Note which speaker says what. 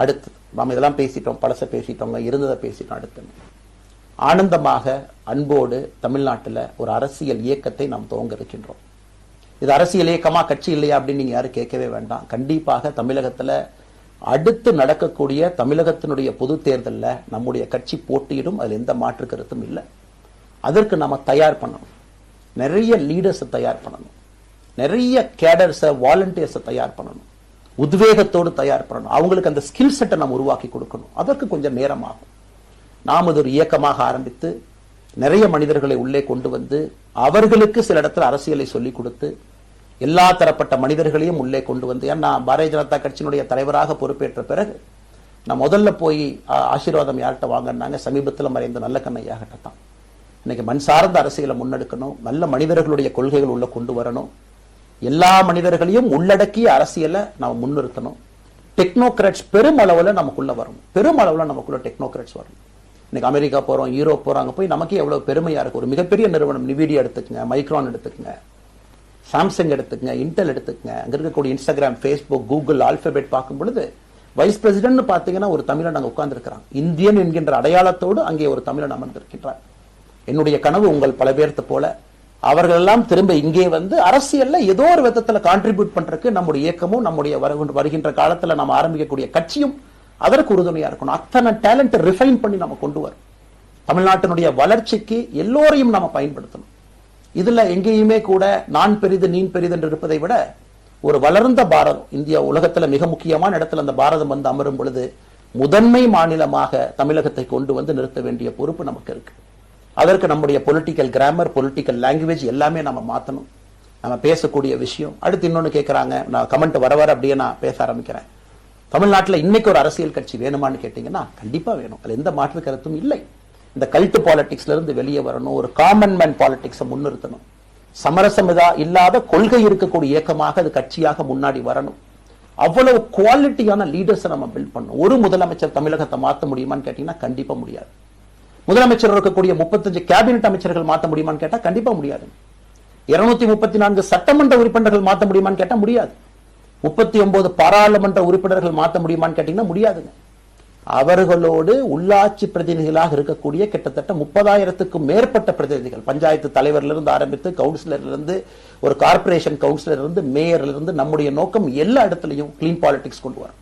Speaker 1: அடுத்து நாம் இதெல்லாம் பேசிட்டோம், பழச பேசிட்டோங்க, இருந்ததை பேசிட்டோம். அடுத்து ஆனந்தமாக அன்போடு தமிழ்நாட்டில் ஒரு அரசியல் இயக்கத்தை நாம் துவங்க இருக்கின்றோம். இது அரசியல் இயக்கமா, கட்சி இல்லையா அப்படின்னு நீங்க யாரும் கேட்கவே வேண்டாம். கண்டிப்பாக தமிழகத்தில் அடுத்து நடக்கக்கூடிய தமிழகத்தினுடைய பொது தேர்தலில் நம்முடைய கட்சி போட்டியிடும், அதில் எந்த மாற்று கருத்தும் இல்லை. அதற்கு நம்ம தயார் பண்ணணும், நிறைய லீடர்ஸை தயார் பண்ணணும், நிறைய கேடர்ஸை, வாலண்டியர்ஸை தயார் பண்ணணும், உத்வேகத்தோடு தயார் பண்ணணும். அவங்களுக்கு அந்த ஸ்கில் செட்டை நம்ம உருவாக்கி கொடுக்கணும். அதற்கு கொஞ்சம் நேரம் ஆகும். நாம் அது ஒரு இயக்கமாக ஆரம்பித்து நிறைய மனிதர்களை உள்ளே கொண்டு வந்து அவர்களுக்கு சில இடத்துல அரசியலை சொல்லிக் கொடுத்து எல்லா தரப்பட்ட மனிதர்களையும் உள்ளே கொண்டு வந்து, ஏன்னா பாரதிய ஜனதா கட்சியினுடைய தலைவராக பொறுப்பேற்ற பிறகு நான் முதல்ல போய் ஆசீர்வாதம் யார்கிட்ட வாங்கினாங்க, சமீபத்தில் மறைந்த நல்ல கண்ணையாகிட்ட தான். இன்னைக்கு மண் சார்ந்த அரசியலை முன்னெடுக்கணும், நல்ல மனிதர்களுடைய கொள்கைகள் உள்ள கொண்டு வரணும், எல்லா மனிதர்களையும் உள்ளடக்கிய அரசியலை நாம் முன்னிறுத்தணும். டெக்னோக்ராட்ஸ் பெருமளவில் நமக்குள்ள வரணும், பெருமளவில் நமக்குள்ள டெக்னோக்ராட்ஸ் வரணும். இன்னைக்கு அமெரிக்கா போறோம், யூரோப் போறாங்க, போய் நமக்கே எவ்வளவு பெருமையா இருக்கு. ஒரு மிகப்பெரிய நிறுவனம் நிவிடியா எடுத்துக்கங்க, மைக்ரான் எடுத்துக்கங்க, சாம்சங் எடுத்துக்கங்க, இன்டெல் எடுத்துக்கங்க, அங்க இருக்கக்கூடிய இன்ஸ்டாகிராம், ஃபேஸ்புக், கூகுள், ஆல்பபெட் பார்க்கும் பொழுது வைஸ் பிரசிடென்ட் பாத்தீங்கன்னா ஒரு தமிழன் அங்க உட்கார்ந்து இருக்கிறாங்க. இந்தியன் என்கின்ற அடையாளத்தோடு அங்கே ஒரு தமிழன் அமர்ந்திருக்கின்றார். என்னுடைய கனவு உங்கள் பல பேர்த்து போல அவர்கள் எல்லாம் திரும்ப இங்கே வந்து அரசியல்ல ஏதோ ஒரு விதத்துல கான்ட்ரிபியூட் பண்றதுக்கு நம்முடைய இயக்கமும் நம்முடைய வருகின்ற காலத்துல நம்ம ஆரம்பிக்கக்கூடிய கட்சியும் அதற்கு உறுதுணையா இருக்கணும். அத்தனை டேலண்ட் ரிஃபைன் பண்ணி நம்ம கொண்டு வரும். தமிழ்நாட்டினுடைய வளர்ச்சிக்கு எல்லோரையும் நம்ம பயன்படுத்தணும். இதுல எங்கேயுமே கூட நான் பெரிது நீ பெரிது என்று இருப்பதை விட ஒரு வளர்ந்த பாரதம், இந்தியா உலகத்துல மிக முக்கியமான இடத்துல அந்த பாரதம் வந்து அமரும் பொழுது முதன்மை மாநிலமாக தமிழகத்தை கொண்டு வந்து நிறுத்த வேண்டிய பொறுப்பு நமக்கு இருக்கு. அதற்கு நம்முடைய பொலிட்டிக்கல் கிராமர், பொலிட்டிக்கல் லாங்குவேஜ் எல்லாமே நம்ம மாற்றணும். நம்ம பேசக்கூடிய விஷயம். அடுத்து இன்னொன்னு கேட்கறாங்க, நான் கமெண்ட் வர அப்படியே நான் பேச ஆரம்பிக்கிறேன். தமிழ்நாட்டில் இன்னைக்கு ஒரு அரசியல் கட்சி வேணுமான்னு கேட்டீங்கன்னா கண்டிப்பா வேணும், அதுல எந்த மாற்று கருத்தும் இல்லை. இந்த கல்ட்டு பாலிடிக்ஸ்ல இருந்து வெளியே வரணும், ஒரு காமன் மேன் பாலிடிக்ஸை முன்னிறுத்தணும், சமரசமிதா இல்லாத கொள்கை இருக்கக்கூடிய இயக்கமாக அது கட்சியாக முன்னாடி வரணும். அவ்வளவு குவாலிட்டியான லீடர்ஸை நம்ம பில்ட் பண்ணணும். ஒரு முதலமைச்சர் தமிழகத்தை மாற்ற முடியுமான்னு கேட்டீங்கன்னா கண்டிப்பா முடியாது. முதலமைச்சர் இருக்கக்கூடிய 35 கேபினெட் அமைச்சர்கள் மாற்ற முடியுமான்னு கேட்டா கண்டிப்பா முடியாது. 234 சட்டமன்ற உறுப்பினர்கள் மாற்ற முடியுமான்னு கேட்டா முடியாது. 39 பாராளுமன்ற உறுப்பினர்கள் மாற்ற முடியுமான்னு கேட்டீங்கன்னா முடியாதுங்க. அவர்களோடு உள்ளாட்சி பிரதிநிதிகளாக இருக்கக்கூடிய கிட்டத்தட்ட 30,000க்கும் மேற்பட்ட பிரதிநிதிகள், பஞ்சாயத்து தலைவர்ல இருந்து ஆரம்பித்து கவுன்சிலர்ல இருந்து ஒரு கார்பரேஷன் கவுன்சிலர் இருந்து மேயர்ல இருந்து, நம்முடைய நோக்கம் எல்லா இடத்துலையும் கிளீன் பாலிடிக்ஸ் கொண்டு வரும்.